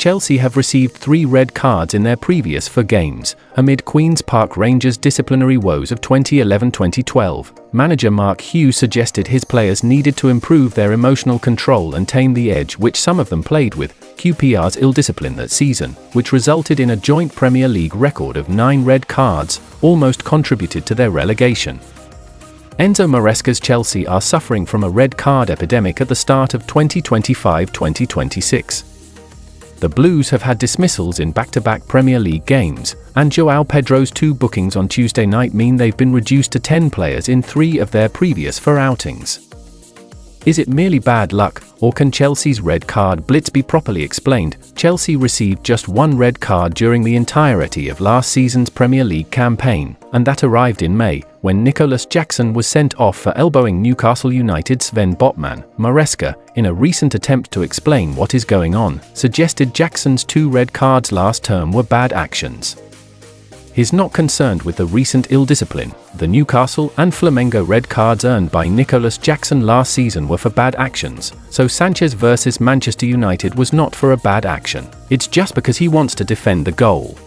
Chelsea have received 3 red cards in their previous 4 games, amid Queen's Park Rangers' disciplinary woes of 2011-2012. Manager Mark Hughes suggested his players needed to improve their emotional control and tame the edge which some of them played with. QPR's ill discipline that season, which resulted in a joint Premier League record of 9 red cards, almost contributed to their relegation. Enzo Maresca's Chelsea are suffering from a red card epidemic at the start of 2025-2026. The Blues have had dismissals in back-to-back Premier League games, and João Pedro's 2 bookings on Tuesday night mean they've been reduced to 10 players in 3 of their previous 4 outings. Is it merely bad luck, or can Chelsea's red card blitz be properly explained? Chelsea received just 1 red card during the entirety of last season's Premier League campaign, and that arrived in May, when Nicholas Jackson was sent off for elbowing Newcastle United's Sven Botman. Maresca, in a recent attempt to explain what is going on, suggested Jackson's 2 red cards last term were bad actions. He's not concerned with the recent ill discipline. The Newcastle and Flamengo red cards earned by Nicholas Jackson last season were for bad actions, so Sanchez versus Manchester United was not for a bad action. It's just because he wants to defend the goal.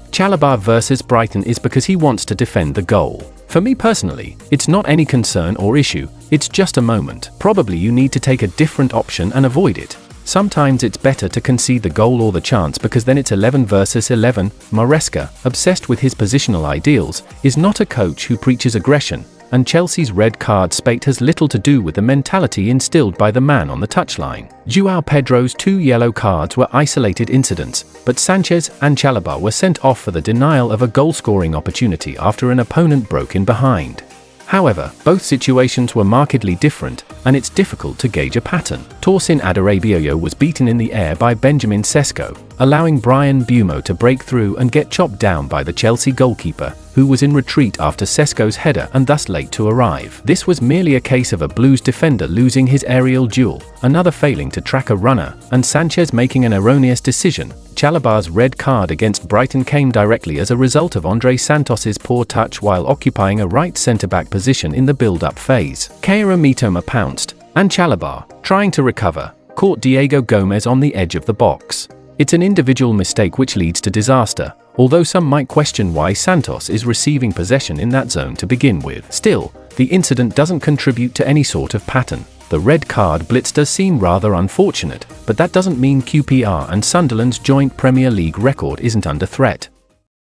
Chalobah versus Brighton is because he wants to defend the goal. For me personally, it's not any concern or issue, it's just a moment. Probably you need to take a different option and avoid it. Sometimes it's better to concede the goal or the chance because then it's 11 versus 11. Maresca, obsessed with his positional ideals, is not a coach who preaches aggression, and Chelsea's red card spate has little to do with the mentality instilled by the man on the touchline. João Pedro's 2 yellow cards were isolated incidents, but Sanchez and Chalobah were sent off for the denial of a goal-scoring opportunity after an opponent broke in behind. However, both situations were markedly different, and it's difficult to gauge a pattern. Torsin Adarabioyo was beaten in the air by Benjamin Sesko, allowing Brian Bumo to break through and get chopped down by the Chelsea goalkeeper, who was in retreat after Sesko's header and thus late to arrive. This was merely a case of a Blues defender losing his aerial duel, another failing to track a runner, and Sanchez making an erroneous decision. Chalobah's red card against Brighton came directly as a result of Andre Santos's poor touch while occupying a right centre-back position in the build-up phase. Keira Mitoma pounced, and Chalobah, trying to recover, caught Diego Gomez on the edge of the box. It's an individual mistake which leads to disaster, although some might question why Santos is receiving possession in that zone to begin with. Still, the incident doesn't contribute to any sort of pattern. The red card blitz does seem rather unfortunate, but that doesn't mean QPR and Sunderland's joint Premier League record isn't under threat.